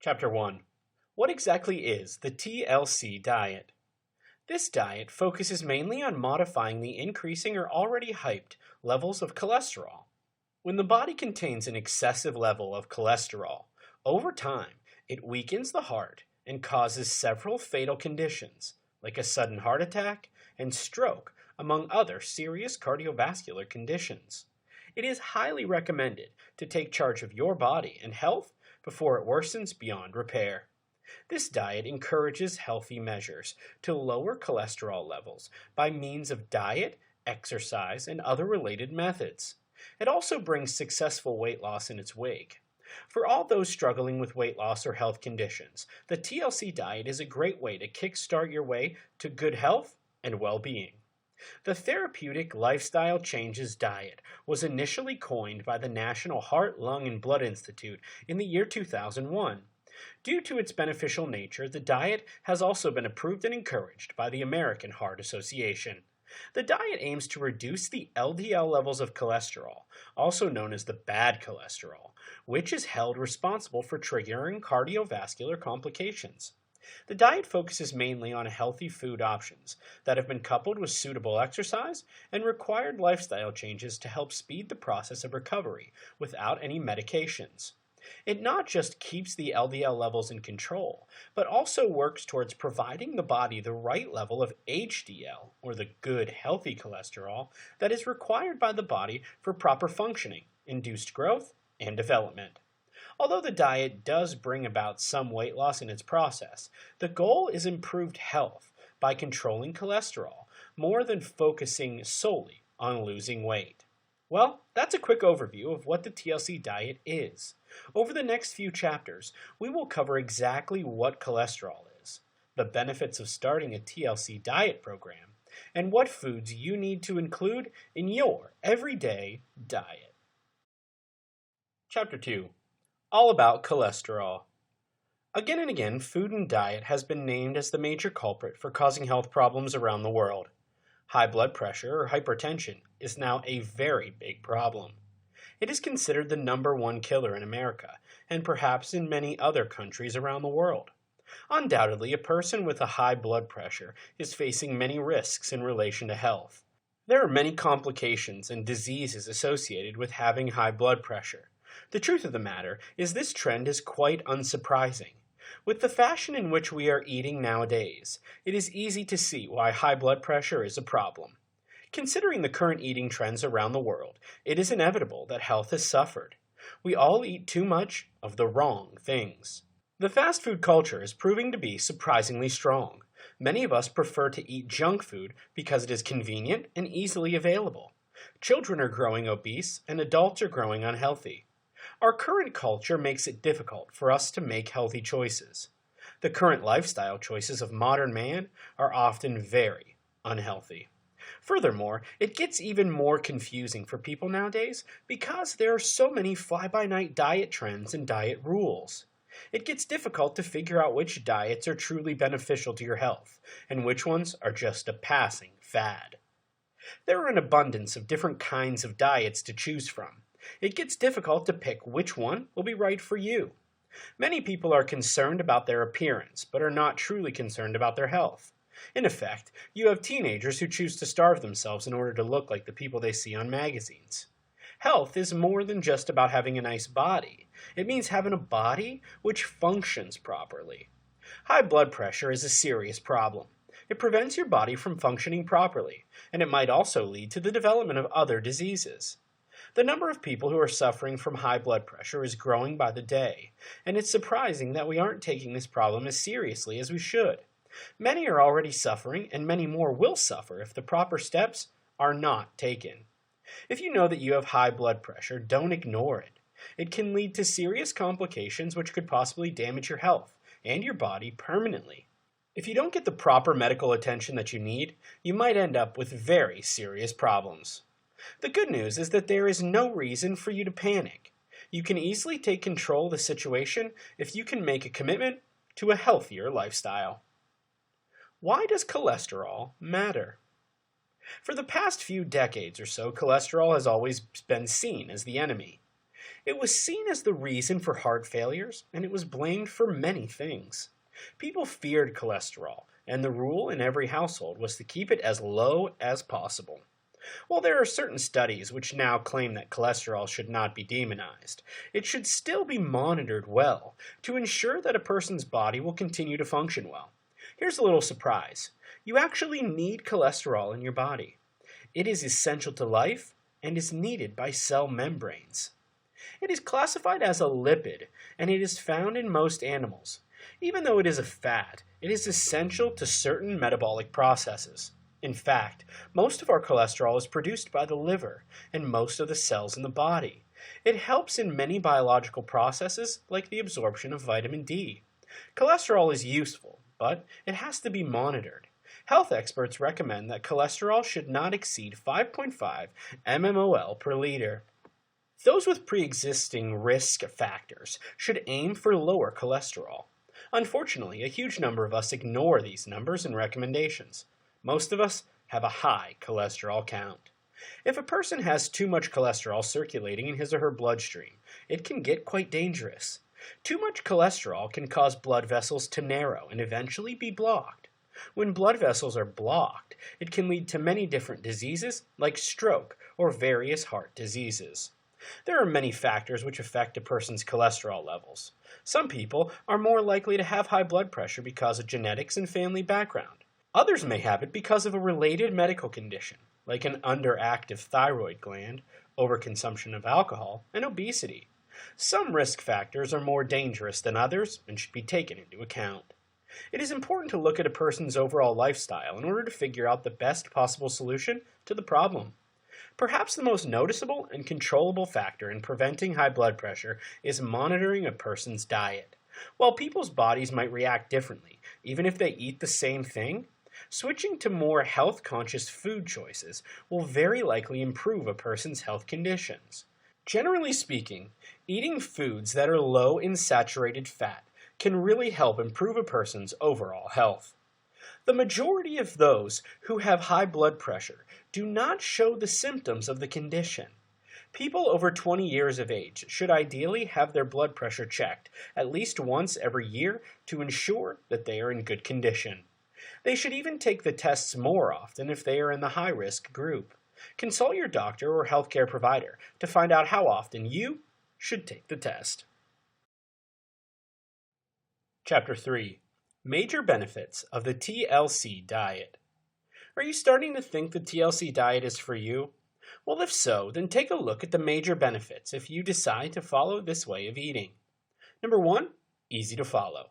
Chapter 1. What exactly is the TLC diet? This diet focuses mainly on modifying the increasing or already hyped levels of cholesterol. When the body contains an excessive level of cholesterol, over time it weakens the heart and causes several fatal conditions, like a sudden heart attack and stroke, among other serious cardiovascular conditions. It is highly recommended to take charge of your body and health before it worsens beyond repair. This diet encourages healthy measures to lower cholesterol levels by means of diet, exercise, and other related methods. It also brings successful weight loss in its wake. For all those struggling with weight loss or health conditions, the TLC diet is a great way to kickstart your way to good health and well-being. The Therapeutic Lifestyle Changes Diet was initially coined by the National Heart, Lung, and Blood Institute in the year 2001. Due to its beneficial nature, the diet has also been approved and encouraged by the American Heart Association. The diet aims to reduce the LDL levels of cholesterol, also known as the bad cholesterol, which is held responsible for triggering cardiovascular complications. The diet focuses mainly on healthy food options that have been coupled with suitable exercise and required lifestyle changes to help speed the process of recovery without any medications. It not just keeps the LDL levels in control, but also works towards providing the body the right level of HDL, or the good healthy cholesterol, that is required by the body for proper functioning, induced growth, and development. Although the diet does bring about some weight loss in its process, the goal is improved health by controlling cholesterol more than focusing solely on losing weight. Well, that's a quick overview of what the TLC diet is. Over the next few chapters, we will cover exactly what cholesterol is, the benefits of starting a TLC diet program, and what foods you need to include in your everyday diet. Chapter 2. All about cholesterol. Again and again, food and diet has been named as the major culprit for causing health problems around the world. High blood pressure or hypertension is now a very big problem. It is considered the #1 killer in America, and perhaps in many other countries around the world. Undoubtedly, a person with a high blood pressure is facing many risks in relation to health. There are many complications and diseases associated with having high blood pressure. The truth of the matter is this trend is quite unsurprising. With the fashion in which we are eating nowadays, it is easy to see why high blood pressure is a problem. Considering the current eating trends around the world, it is inevitable that health has suffered. We all eat too much of the wrong things. The fast food culture is proving to be surprisingly strong. Many of us prefer to eat junk food because it is convenient and easily available. Children are growing obese and adults are growing unhealthy. Our current culture makes it difficult for us to make healthy choices. The current lifestyle choices of modern man are often very unhealthy. Furthermore, it gets even more confusing for people nowadays because there are so many fly-by-night diet trends and diet rules. It gets difficult to figure out which diets are truly beneficial to your health and which ones are just a passing fad. There are an abundance of different kinds of diets to choose from. It gets difficult to pick which one will be right for you. Many people are concerned about their appearance, but are not truly concerned about their health. In effect, you have teenagers who choose to starve themselves in order to look like the people they see on magazines. Health is more than just about having a nice body. It means having a body which functions properly. High blood pressure is a serious problem. It prevents your body from functioning properly, and it might also lead to the development of other diseases. The number of people who are suffering from high blood pressure is growing by the day, and it's surprising that we aren't taking this problem as seriously as we should. Many are already suffering, and many more will suffer if the proper steps are not taken. If you know that you have high blood pressure, don't ignore it. It can lead to serious complications which could possibly damage your health and your body permanently. If you don't get the proper medical attention that you need, you might end up with very serious problems. The good news is that there is no reason for you to panic. You can easily take control of the situation if you can make a commitment to a healthier lifestyle. Why does cholesterol matter? For the past few decades or so, cholesterol has always been seen as the enemy. It was seen as the reason for heart failures, and it was blamed for many things. People feared cholesterol, and the rule in every household was to keep it as low as possible. While there are certain studies which now claim that cholesterol should not be demonized, it should still be monitored well to ensure that a person's body will continue to function well. Here's a little surprise. You actually need cholesterol in your body. It is essential to life and is needed by cell membranes. It is classified as a lipid, and it is found in most animals. Even though it is a fat, it is essential to certain metabolic processes. In fact, most of our cholesterol is produced by the liver and most of the cells in the body. It helps in many biological processes like the absorption of vitamin D. Cholesterol is useful, but it has to be monitored. Health experts recommend that cholesterol should not exceed 5.5 mmol per liter. Those with pre-existing risk factors should aim for lower cholesterol. Unfortunately, a huge number of us ignore these numbers and recommendations. Most of us have a high cholesterol count. If a person has too much cholesterol circulating in his or her bloodstream, it can get quite dangerous. Too much cholesterol can cause blood vessels to narrow and eventually be blocked. When blood vessels are blocked, it can lead to many different diseases like stroke or various heart diseases. There are many factors which affect a person's cholesterol levels. Some people are more likely to have high blood pressure because of genetics and family background. Others may have it because of a related medical condition, like an underactive thyroid gland, overconsumption of alcohol, and obesity. Some risk factors are more dangerous than others and should be taken into account. It is important to look at a person's overall lifestyle in order to figure out the best possible solution to the problem. Perhaps the most noticeable and controllable factor in preventing high blood pressure is monitoring a person's diet. While people's bodies might react differently, even if they eat the same thing, switching to more health-conscious food choices will very likely improve a person's health conditions. Generally speaking, eating foods that are low in saturated fat can really help improve a person's overall health. The majority of those who have high blood pressure do not show the symptoms of the condition. People over 20 years of age should ideally have their blood pressure checked at least once every year to ensure that they are in good condition. They should even take the tests more often if they are in the high-risk group. Consult your doctor or healthcare provider to find out how often you should take the test. Chapter 3. Major benefits of the TLC diet. Are you starting to think the TLC diet is for you? Well, if so, then take a look at the major benefits if you decide to follow this way of eating. Number 1, easy to follow.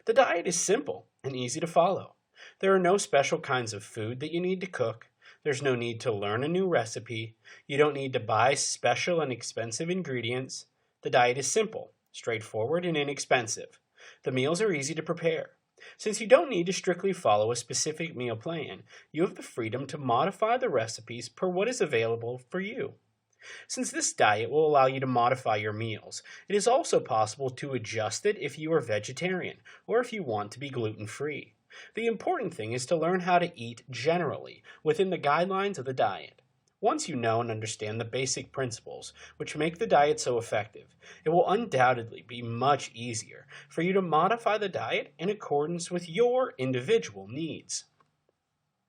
The diet is simple and easy to follow. There are no special kinds of food that you need to cook. There's no need to learn a new recipe. You don't need to buy special and expensive ingredients. The diet is simple, straightforward, and inexpensive. The meals are easy to prepare. Since you don't need to strictly follow a specific meal plan, you have the freedom to modify the recipes per what is available for you. Since this diet will allow you to modify your meals, it is also possible to adjust it if you are vegetarian or if you want to be gluten-free. The important thing is to learn how to eat generally within the guidelines of the diet. Once you know and understand the basic principles which make the diet so effective, it will undoubtedly be much easier for you to modify the diet in accordance with your individual needs.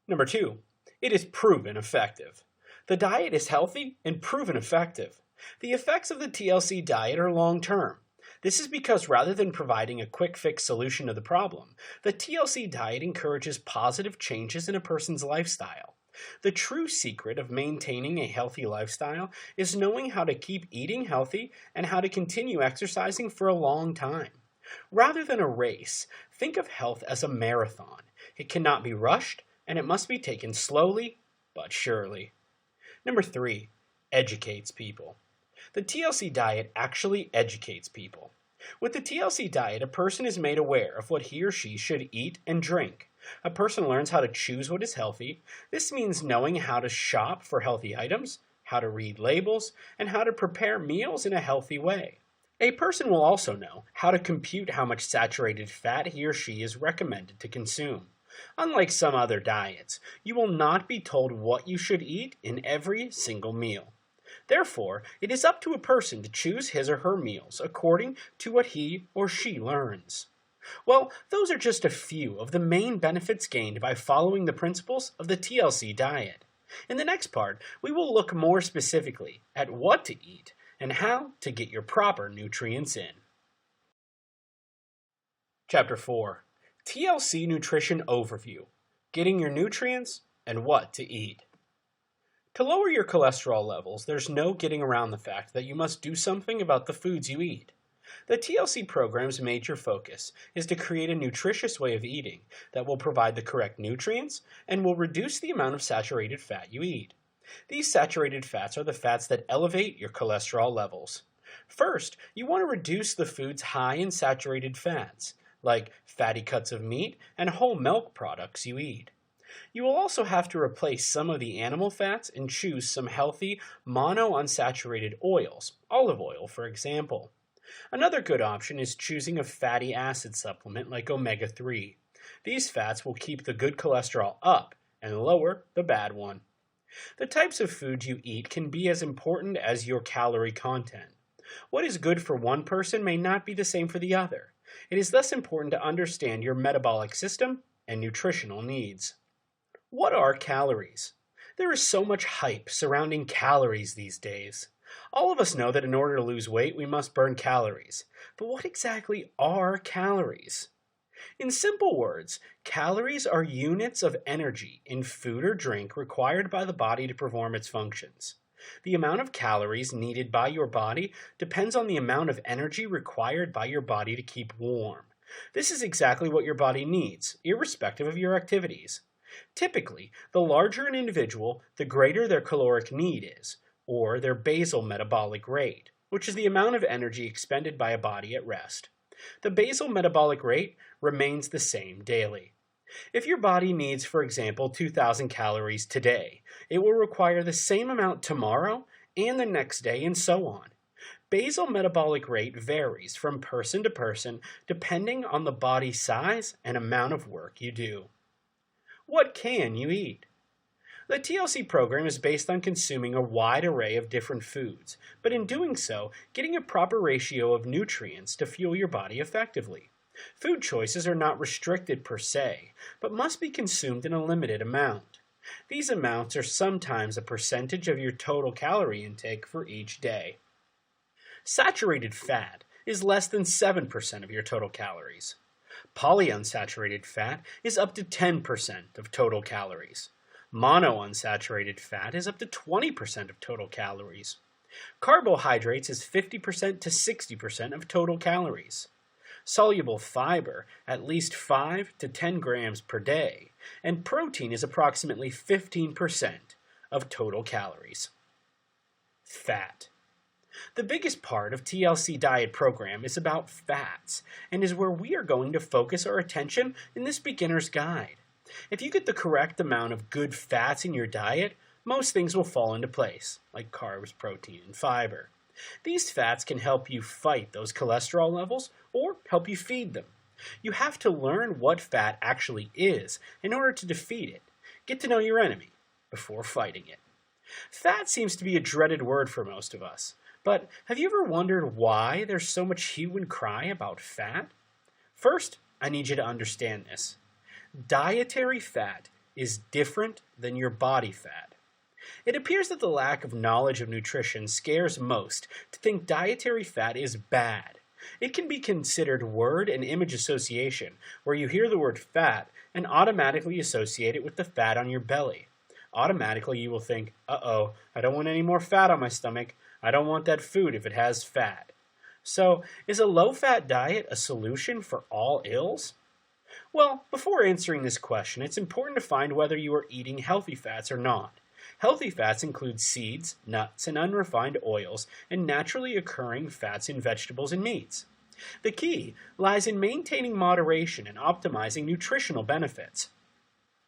Number 2, it is proven effective. The diet is healthy and proven effective. The effects of the TLC diet are long-term. This is because rather than providing a quick fix solution to the problem, the TLC diet encourages positive changes in a person's lifestyle. The true secret of maintaining a healthy lifestyle is knowing how to keep eating healthy and how to continue exercising for a long time. Rather than a race, think of health as a marathon. It cannot be rushed, and it must be taken slowly but surely. Number 3, educates people. The TLC diet actually educates people. With the TLC diet, a person is made aware of what he or she should eat and drink. A person learns how to choose what is healthy. This means knowing how to shop for healthy items, how to read labels, and how to prepare meals in a healthy way. A person will also know how to compute how much saturated fat he or she is recommended to consume. Unlike some other diets, you will not be told what you should eat in every single meal. Therefore, it is up to a person to choose his or her meals according to what he or she learns. Well, those are just a few of the main benefits gained by following the principles of the TLC diet. In the next part, we will look more specifically at what to eat and how to get your proper nutrients in. Chapter 4: TLC Nutrition Overview: Getting Your Nutrients and What to Eat. To lower your cholesterol levels, there's no getting around the fact that you must do something about the foods you eat. The TLC program's major focus is to create a nutritious way of eating that will provide the correct nutrients and will reduce the amount of saturated fat you eat. These saturated fats are the fats that elevate your cholesterol levels. First, you want to reduce the foods high in saturated fats, like fatty cuts of meat and whole milk products you eat. You will also have to replace some of the animal fats and choose some healthy monounsaturated oils, olive oil for example. Another good option is choosing a fatty acid supplement like omega-3. These fats will keep the good cholesterol up and lower the bad one. The types of food you eat can be as important as your calorie content. What is good for one person may not be the same for the other. It is thus important to understand your metabolic system and nutritional needs. What are calories? There is so much hype surrounding calories these days. All of us know that in order to lose weight, we must burn calories. But what exactly are calories? In simple words, calories are units of energy in food or drink required by the body to perform its functions. The amount of calories needed by your body depends on the amount of energy required by your body to keep warm. This is exactly what your body needs, irrespective of your activities. Typically, the larger an individual, the greater their caloric need is, or their basal metabolic rate, which is the amount of energy expended by a body at rest. The basal metabolic rate remains the same daily. If your body needs, for example, 2,000 calories today, it will require the same amount tomorrow and the next day and so on. Basal metabolic rate varies from person to person depending on the body size and amount of work you do. What can you eat? The TLC program is based on consuming a wide array of different foods, but in doing so, getting a proper ratio of nutrients to fuel your body effectively. Food choices are not restricted per se, but must be consumed in a limited amount. These amounts are sometimes a percentage of your total calorie intake for each day. Saturated fat is less than 7% of your total calories. Polyunsaturated fat is up to 10% of total calories. Monounsaturated fat is up to 20% of total calories. Carbohydrates is 50% to 60% of total calories. Soluble fiber, at least 5 to 10 grams per day, and protein is approximately 15% of total calories. Fat. The biggest part of TLC diet program is about fats, and is where we are going to focus our attention in this beginner's guide. If you get the correct amount of good fats in your diet, most things will fall into place, like carbs, protein, and fiber. These fats can help you fight those cholesterol levels or help you feed them. You have to learn what fat actually is in order to defeat it. Get to know your enemy before fighting it. Fat seems to be a dreaded word for most of us, but have you ever wondered why there's so much hue and cry about fat? First, I need you to understand this. Dietary fat is different than your body fat. It appears that the lack of knowledge of nutrition scares most to think dietary fat is bad. It can be considered word and image association, where you hear the word fat and automatically associate it with the fat on your belly. Automatically you will think, uh-oh, I don't want any more fat on my stomach. I don't want that food if it has fat. So, is a low-fat diet a solution for all ills? Well, before answering this question, it's important to find whether you are eating healthy fats or not. Healthy fats include seeds, nuts, and unrefined oils, and naturally occurring fats in vegetables and meats. The key lies in maintaining moderation and optimizing nutritional benefits.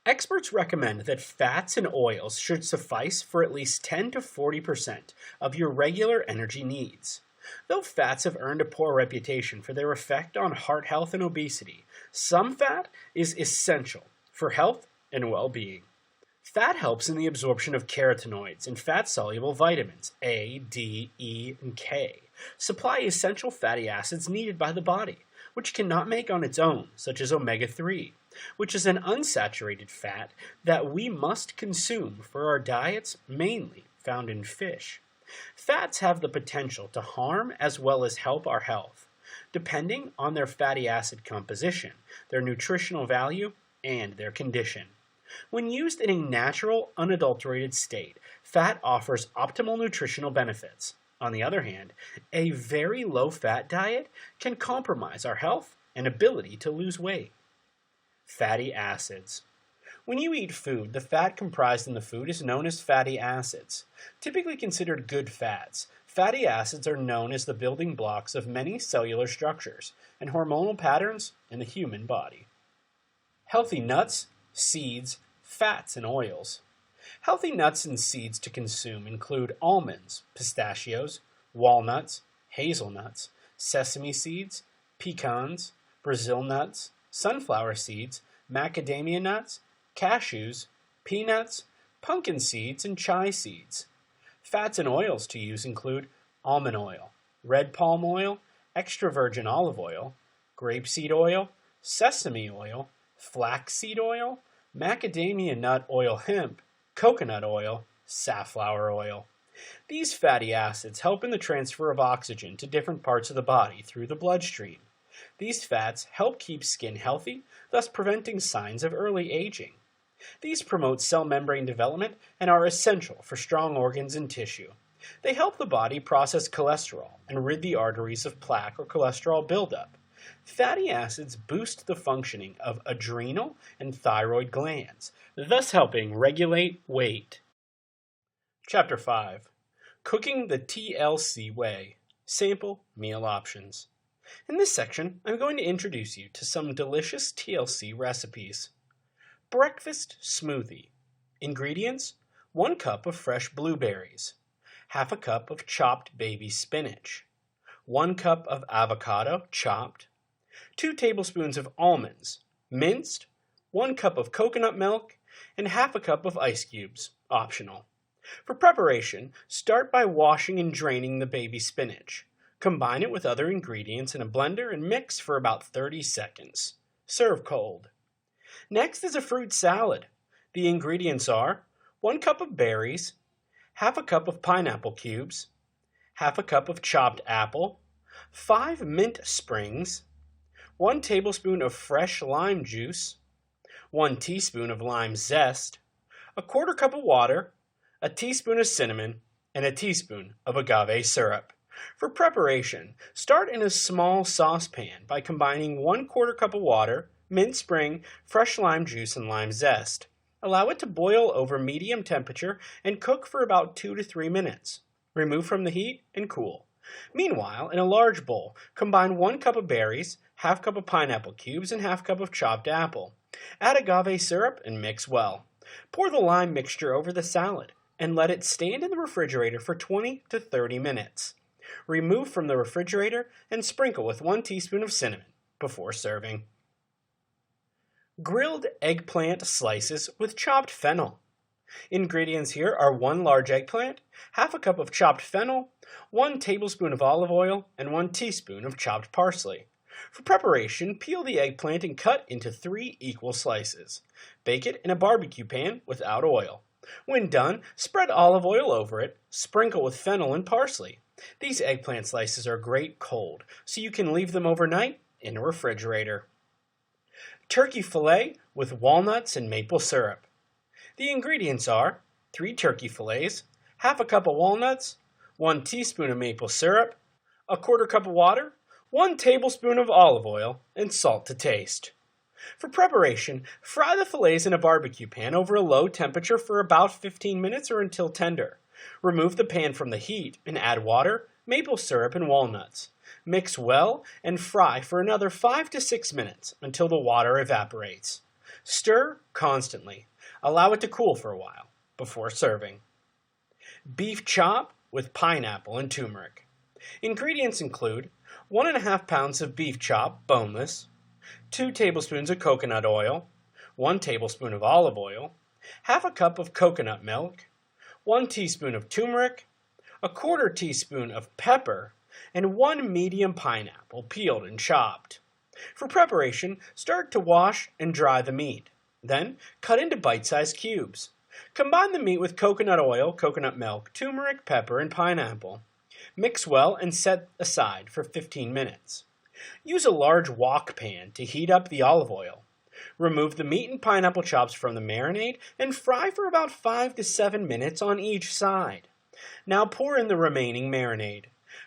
Experts recommend that fats and oils should suffice for at least 10 to 40% of your regular energy needs. Though fats have earned a poor reputation for their effect on heart health and obesity, some fat is essential for health and well-being. Fat helps in the absorption of carotenoids and fat-soluble vitamins A, D, E, and K. Supply essential fatty acids needed by the body, which cannot make on its own, such as omega-3, which is an unsaturated fat that we must consume for our diets, mainly found in fish. Fats have the potential to harm as well as help our health, depending on their fatty acid composition, their nutritional value, and their condition. When used in a natural, unadulterated state, fat offers optimal nutritional benefits. On the other hand, a very low-fat diet can compromise our health and ability to lose weight. Fatty acids. When you eat food, the fat comprised in the food is known as fatty acids. Typically considered good fats, fatty acids are known as the building blocks of many cellular structures and hormonal patterns in the human body. Healthy nuts, seeds, fats, and oils. Healthy nuts and seeds to consume include almonds, pistachios, walnuts, hazelnuts, sesame seeds, pecans, Brazil nuts, sunflower seeds, macadamia nuts, cashews, peanuts, pumpkin seeds, and chia seeds. Fats and oils to use include almond oil, red palm oil, extra virgin olive oil, grapeseed oil, sesame oil, flaxseed oil, macadamia nut oil hemp, coconut oil, safflower oil. These fatty acids help in the transfer of oxygen to different parts of the body through the bloodstream. These fats help keep skin healthy, thus preventing signs of early aging. These promote cell membrane development and are essential for strong organs and tissue. They help the body process cholesterol and rid the arteries of plaque or cholesterol buildup. Fatty acids boost the functioning of adrenal and thyroid glands, thus helping regulate weight. Chapter 5. Cooking the TLC Way. Sample meal options. In this section, I'm going to introduce you to some delicious TLC recipes. Breakfast smoothie. Ingredients: 1 cup of fresh blueberries, half a cup of chopped baby spinach, 1 cup of avocado chopped, 2 tablespoons of almonds, minced, 1 cup of coconut milk, and half a cup of ice cubes, optional. For preparation, start by washing and draining the baby spinach. Combine it with other ingredients in a blender and mix for about 30 seconds. Serve cold. Next is a fruit salad. The ingredients are 1 cup of berries, half a cup of pineapple cubes, half a cup of chopped apple, 5 mint sprigs, 1 tablespoon of fresh lime juice, 1 teaspoon of lime zest, a 1/4 cup of water, a teaspoon of cinnamon, and a teaspoon of agave syrup. For preparation, start in a small saucepan by combining 1/4 cup of water, mint spring, fresh lime juice, and lime zest. Allow it to boil over medium temperature and cook for about 2 to 3 minutes. Remove from the heat and cool. Meanwhile, in a large bowl, combine 1 cup of berries, half cup of pineapple cubes, and half cup of chopped apple. Add agave syrup and mix well. Pour the lime mixture over the salad and let it stand in the refrigerator for 20 to 30 minutes. Remove from the refrigerator and sprinkle with 1 teaspoon of cinnamon before serving. Grilled eggplant slices with chopped fennel. Ingredients here are 1 large eggplant, half a cup of chopped fennel, 1 tablespoon of olive oil, and 1 teaspoon of chopped parsley. For preparation, peel the eggplant and cut into 3 equal slices. Bake it in a barbecue pan without oil. When done, spread olive oil over it, sprinkle with fennel and parsley. These eggplant slices are great cold, so you can leave them overnight in a refrigerator. Turkey fillet with walnuts and maple syrup. The ingredients are 3 turkey fillets, half a cup of walnuts, 1 teaspoon of maple syrup, a 1/4 cup of water, 1 tablespoon of olive oil, and salt to taste. For preparation, fry the fillets in a barbecue pan over a low temperature for about 15 minutes or until tender. Remove the pan from the heat and add water, maple syrup, and walnuts. Mix well and fry for another 5 to 6 minutes until the water evaporates. Stir constantly. Allow it to cool for a while before serving. Beef chop with pineapple and turmeric. Ingredients include 1½ pounds of beef chop, boneless, 2 tablespoons of coconut oil, 1 tablespoon of olive oil, half a cup of coconut milk, 1 teaspoon of turmeric, a quarter teaspoon of pepper, and 1 medium pineapple peeled and chopped. For preparation, start to wash and dry the meat. Then, cut into bite-sized cubes. Combine the meat with coconut oil, coconut milk, turmeric, pepper, and pineapple. Mix well and set aside for 15 minutes. Use a large wok pan to heat up the olive oil. Remove the meat and pineapple chops from the marinade and fry for about 5 to 7 minutes on each side. Now pour in the remaining marinade.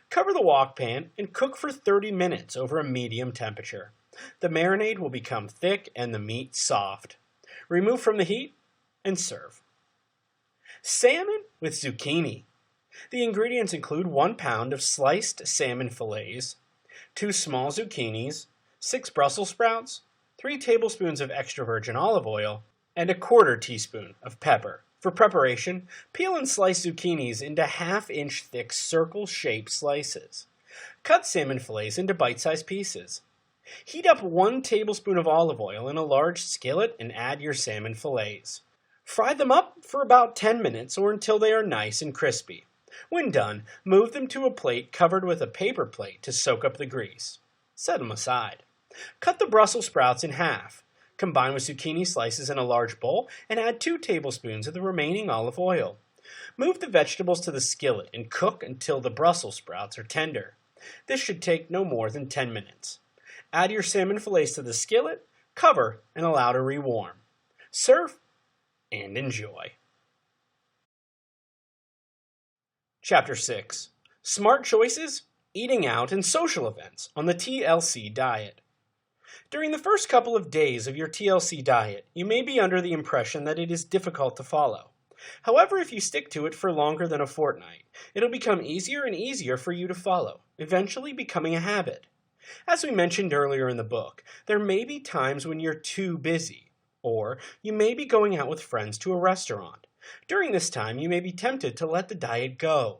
Cover the wok pan and cook for 30 minutes over a medium temperature. The marinade will become thick and the meat soft. Remove from the heat and serve. Salmon with zucchini. The ingredients include 1 pound of sliced salmon fillets, 2 small zucchinis, 6 Brussels sprouts, 3 tablespoons of extra virgin olive oil, and a quarter teaspoon of pepper. For preparation, peel and slice zucchinis into 1/2-inch thick circle-shaped slices. Cut salmon fillets into bite-sized pieces. Heat up 1 tablespoon of olive oil in a large skillet and add your salmon fillets. Fry them up for about 10 minutes or until they are nice and crispy. When done, move them to a plate covered with a paper plate to soak up the grease. Set them aside. Cut the Brussels sprouts in half. Combine with zucchini slices in a large bowl and add 2 tablespoons of the remaining olive oil. Move the vegetables to the skillet and cook until the Brussels sprouts are tender. This should take no more than 10 minutes. Add your salmon fillets to the skillet, cover, and allow to rewarm. Serve and enjoy. Chapter 6. Smart Choices, Eating Out, and Social Events on the TLC Diet. During the first couple of days of your TLC diet, you may be under the impression that it is difficult to follow. However, if you stick to it for longer than a fortnight, it'll become easier and easier for you to follow, eventually becoming a habit. As we mentioned earlier in the book, there may be times when you're too busy, or you may be going out with friends to a restaurant. During this time, you may be tempted to let the diet go.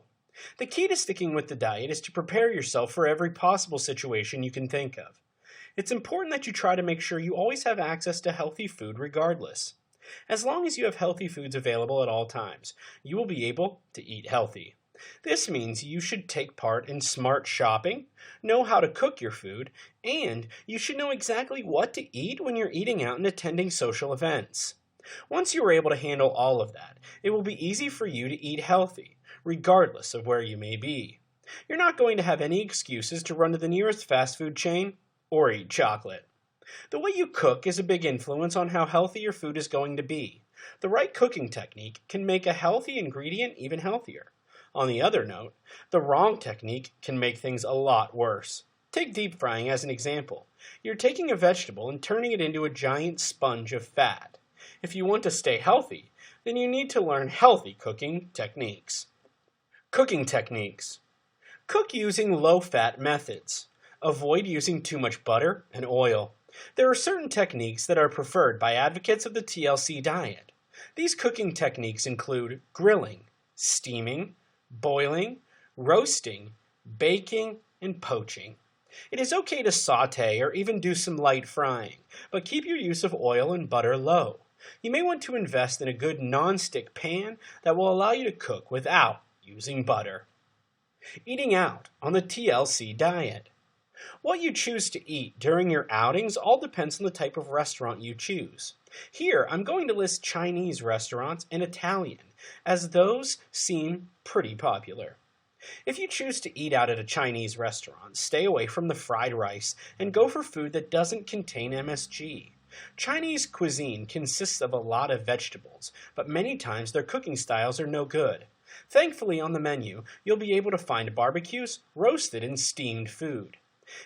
The key to sticking with the diet is to prepare yourself for every possible situation you can think of. It's important that you try to make sure you always have access to healthy food regardless. As long as you have healthy foods available at all times, you will be able to eat healthy. This means you should take part in smart shopping, know how to cook your food, and you should know exactly what to eat when you're eating out and attending social events. Once you are able to handle all of that, it will be easy for you to eat healthy, regardless of where you may be. You're not going to have any excuses to run to the nearest fast food chain or eat chocolate. The way you cook is a big influence on how healthy your food is going to be. The right cooking technique can make a healthy ingredient even healthier. On the other note, the wrong technique can make things a lot worse. Take deep frying as an example. You're taking a vegetable and turning it into a giant sponge of fat. If you want to stay healthy, then you need to learn healthy cooking techniques. Cooking techniques. Cook using low-fat methods. Avoid using too much butter and oil. There are certain techniques that are preferred by advocates of the TLC diet. These cooking techniques include grilling, steaming, boiling, roasting, baking, and poaching. It is okay to saute or even do some light frying, but keep your use of oil and butter low. You may want to invest in a good non-stick pan that will allow you to cook without using butter. Eating out on the TLC diet. What you choose to eat during your outings all depends on the type of restaurant you choose. Here, I'm going to list Chinese restaurants and Italian, as those seem pretty popular. If you choose to eat out at a Chinese restaurant, stay away from the fried rice and go for food that doesn't contain MSG. Chinese cuisine consists of a lot of vegetables, but many times their cooking styles are no good. Thankfully, on the menu, you'll be able to find barbecues, roasted, and steamed food.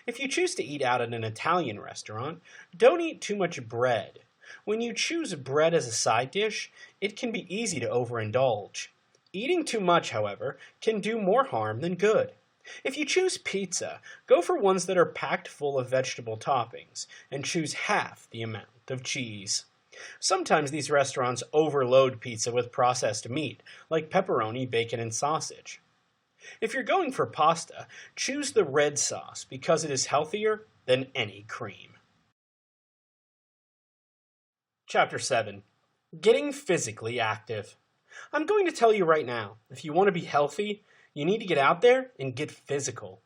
If you choose to eat out at an Italian restaurant, don't eat too much bread. When you choose bread as a side dish, it can be easy to overindulge. Eating too much, however, can do more harm than good. If you choose pizza, go for ones that are packed full of vegetable toppings, and choose half the amount of cheese. Sometimes these restaurants overload pizza with processed meat, like pepperoni, bacon, and sausage. If you're going for pasta, choose the red sauce because it is healthier than any cream. Chapter 7. Getting physically active. I'm going to tell you right now, if you want to be healthy, you need to get out there and get physical.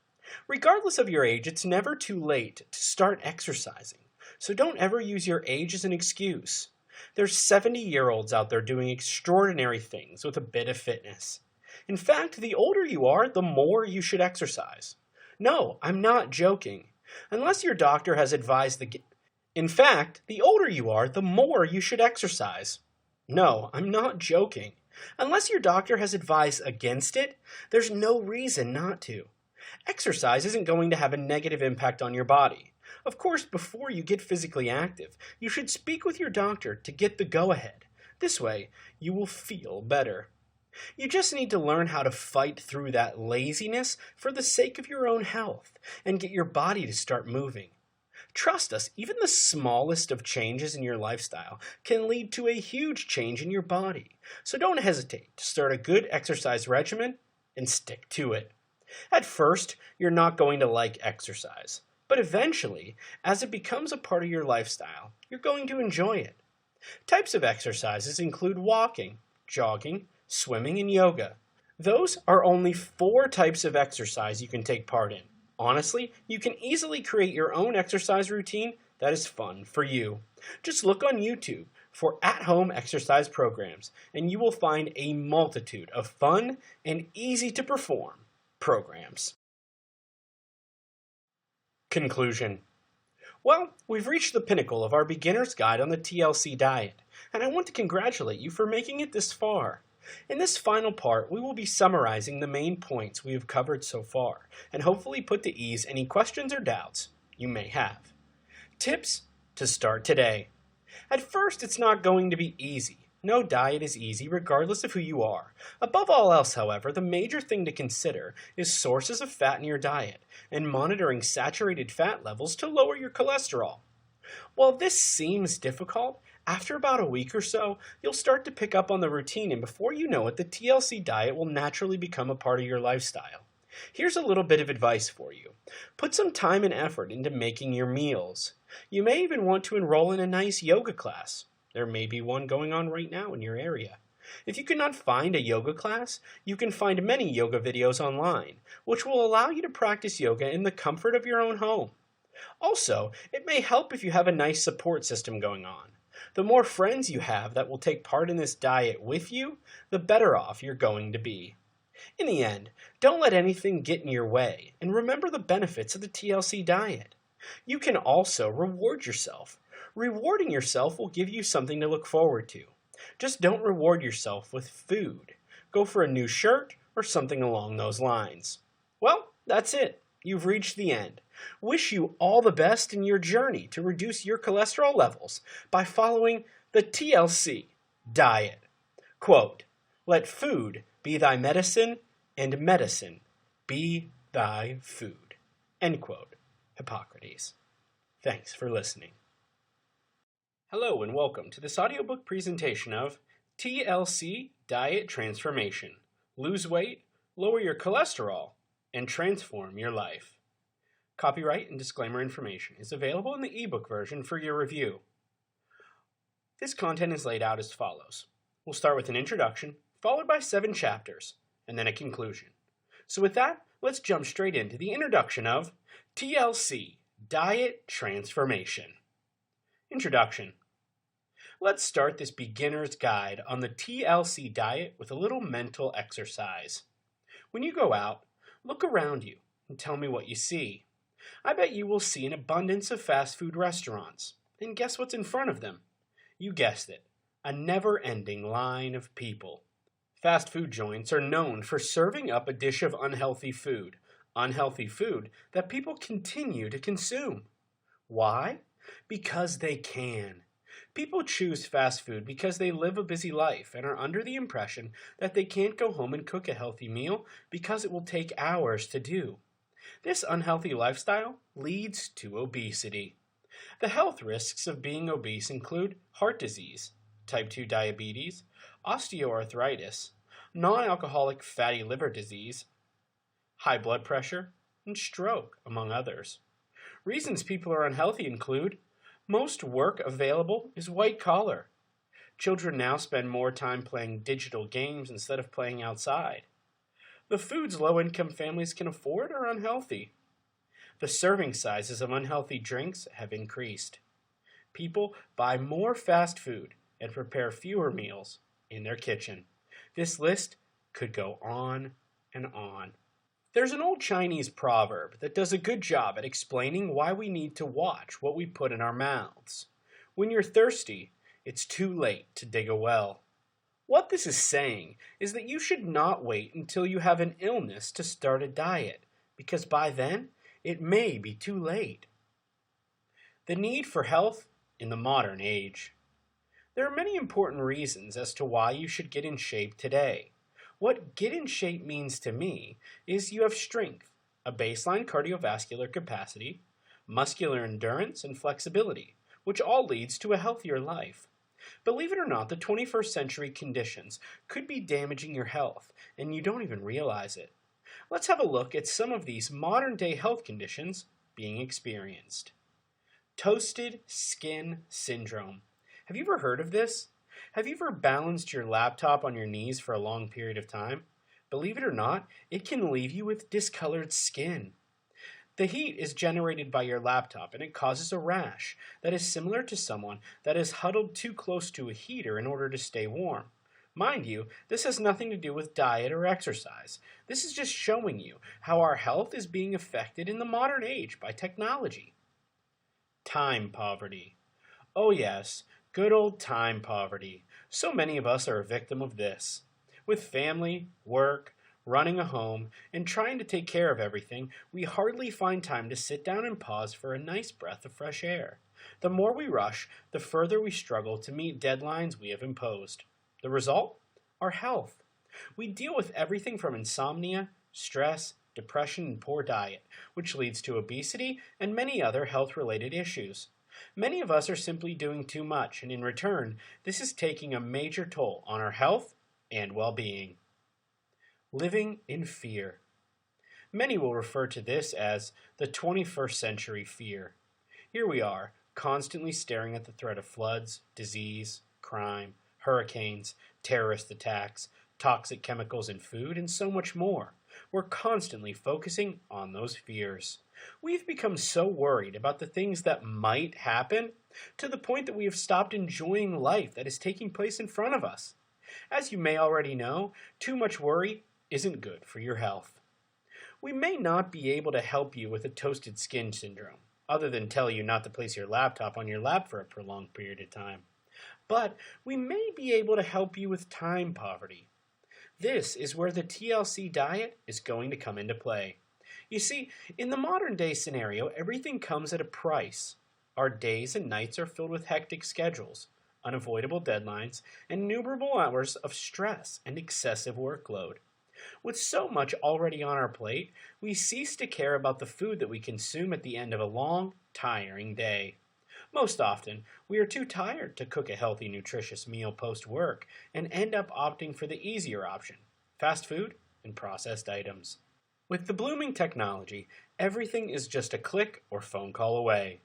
Regardless of your age, it's never too late to start exercising. So don't ever use your age as an excuse. There's 70-year-olds out there doing extraordinary things with a bit of fitness. In fact, the older you are, the more you should exercise. No, I'm not joking. Unless your doctor has advised In fact, the older you are, the more you should exercise. No, I'm not joking. Unless your doctor has advised against it, there's no reason not to. Exercise isn't going to have a negative impact on your body. Of course, before you get physically active, you should speak with your doctor to get the go-ahead. This way, you will feel better. You just need to learn how to fight through that laziness for the sake of your own health and get your body to start moving. Trust us, even the smallest of changes in your lifestyle can lead to a huge change in your body. So don't hesitate to start a good exercise regimen and stick to it. At first, you're not going to like exercise, but eventually, as it becomes a part of your lifestyle, you're going to enjoy it. Types of exercises include walking, jogging, swimming, and yoga. Those are only 4 types of exercise you can take part in. Honestly, you can easily create your own exercise routine that is fun for you. Just look on YouTube for at-home exercise programs, and you will find a multitude of fun and easy-to-perform programs. Conclusion. Well, we've reached the pinnacle of our beginner's guide on the TLC diet, and I want to congratulate you for making it this far. In this final part, we will be summarizing the main points we have covered so far, and hopefully put to ease any questions or doubts you may have. Tips to start today. At first, it's not going to be easy. No diet is easy regardless of who you are. Above all else, however, the major thing to consider is sources of fat in your diet and monitoring saturated fat levels to lower your cholesterol. While this seems difficult, after about a week or so, you'll start to pick up on the routine, and before you know it, the TLC diet will naturally become a part of your lifestyle. Here's a little bit of advice for you. Put some time and effort into making your meals. You may even want to enroll in a nice yoga class. There may be one going on right now in your area. If you cannot find a yoga class, you can find many yoga videos online, which will allow you to practice yoga in the comfort of your own home. Also, it may help if you have a nice support system going on. The more friends you have that will take part in this diet with you, the better off you're going to be. In the end, don't let anything get in your way, and remember the benefits of the TLC diet. You can also reward yourself. Rewarding yourself will give you something to look forward to. Just don't reward yourself with food. Go for a new shirt or something along those lines. Well, that's it. You've reached the end. Wish you all the best in your journey to reduce your cholesterol levels by following the TLC diet. Quote, "Let food be thy medicine, and medicine be thy food." End quote. Hippocrates. Thanks for listening. Hello and welcome to this audiobook presentation of TLC Diet Transformation. Lose weight, lower your cholesterol, and transform your life. Copyright and disclaimer information is available in the ebook version for your review. This content is laid out as follows. We'll start with an introduction, followed by 7 chapters, and then a conclusion. So with that, let's jump straight into the introduction of TLC Diet Transformation. Introduction. Let's start this beginner's guide on the TLC diet with a little mental exercise. When you go out, look around you and tell me what you see. I bet you will see an abundance of fast food restaurants. And guess what's in front of them? You guessed it, a never-ending line of people. Fast food joints are known for serving up a dish of unhealthy food that people continue to consume. Why? Because they can. People choose fast food because they live a busy life and are under the impression that they can't go home and cook a healthy meal because it will take hours to do. This unhealthy lifestyle leads to obesity. The health risks of being obese include heart disease, type 2 diabetes, osteoarthritis, non-alcoholic fatty liver disease, high blood pressure, and stroke, among others. Reasons people are unhealthy include most work available is white collar. Children now spend more time playing digital games instead of playing outside. The foods low-income families can afford are unhealthy. The serving sizes of unhealthy drinks have increased. People buy more fast food and prepare fewer meals in their kitchen. This list could go on and on. There's an old Chinese proverb that does a good job at explaining why we need to watch what we put in our mouths. When you're thirsty, it's too late to dig a well. What this is saying is that you should not wait until you have an illness to start a diet, because by then, it may be too late. The need for health in the modern age. There are many important reasons as to why you should get in shape today. What get in shape means to me is you have strength, a baseline cardiovascular capacity, muscular endurance, and flexibility, which all leads to a healthier life. Believe it or not, the 21st century conditions could be damaging your health, and you don't even realize it. Let's have a look at some of these modern-day health conditions being experienced. Toasted skin syndrome. Have you ever heard of this? Have you ever balanced your laptop on your knees for a long period of time? Believe it or not, it can leave you with discolored skin. The heat is generated by your laptop and it causes a rash that is similar to someone that is huddled too close to a heater in order to stay warm. Mind you, this has nothing to do with diet or exercise. This is just showing you how our health is being affected in the modern age by technology. Time poverty. Oh yes, good old time poverty. So many of us are a victim of this. With family, work, running a home, and trying to take care of everything, we hardly find time to sit down and pause for a nice breath of fresh air. The more we rush, the further we struggle to meet deadlines we have imposed. The result? Our health. We deal with everything from insomnia, stress, depression, and poor diet, which leads to obesity and many other health-related issues. Many of us are simply doing too much, and in return, this is taking a major toll on our health and well-being. Living in fear. Many will refer to this as the 21st century fear. Here we are, constantly staring at the threat of floods, disease, crime, hurricanes, terrorist attacks, toxic chemicals in food, and so much more. We're constantly focusing on those fears. We've become so worried about the things that might happen to the point that we have stopped enjoying life that is taking place in front of us. As you may already know, too much worry isn't good for your health. We may not be able to help you with a toasted skin syndrome, other than tell you not to place your laptop on your lap for a prolonged period of time. But we may be able to help you with time poverty. This is where the TLC diet is going to come into play. You see, in the modern day scenario, everything comes at a price. Our days and nights are filled with hectic schedules, unavoidable deadlines, and innumerable hours of stress and excessive workload. With so much already on our plate, we cease to care about the food that we consume at the end of a long, tiring day. Most often, we are too tired to cook a healthy, nutritious meal post-work and end up opting for the easier option, fast food and processed items. With the blooming technology, everything is just a click or phone call away.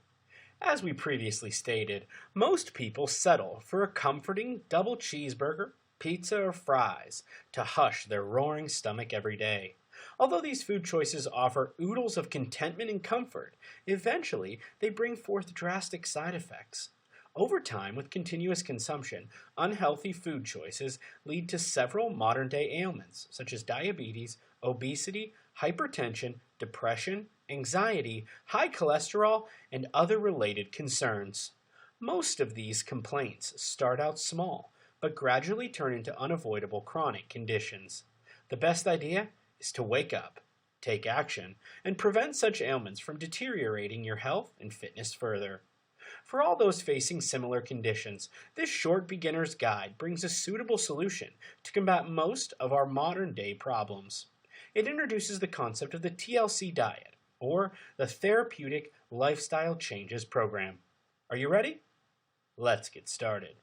As we previously stated, most people settle for a comforting double cheeseburger, pizza, or fries to hush their roaring stomach every day. Although these food choices offer oodles of contentment and comfort, eventually they bring forth drastic side effects. Over time, with continuous consumption, unhealthy food choices lead to several modern-day ailments, such as diabetes, obesity, hypertension, depression, anxiety, high cholesterol, and other related concerns. Most of these complaints start out small, but gradually turn into unavoidable chronic conditions. The best idea is to wake up, take action, and prevent such ailments from deteriorating your health and fitness further. For all those facing similar conditions, this short beginner's guide brings a suitable solution to combat most of our modern-day problems. It introduces the concept of the TLC diet, or the Therapeutic Lifestyle Changes Program. Are you ready? Let's get started.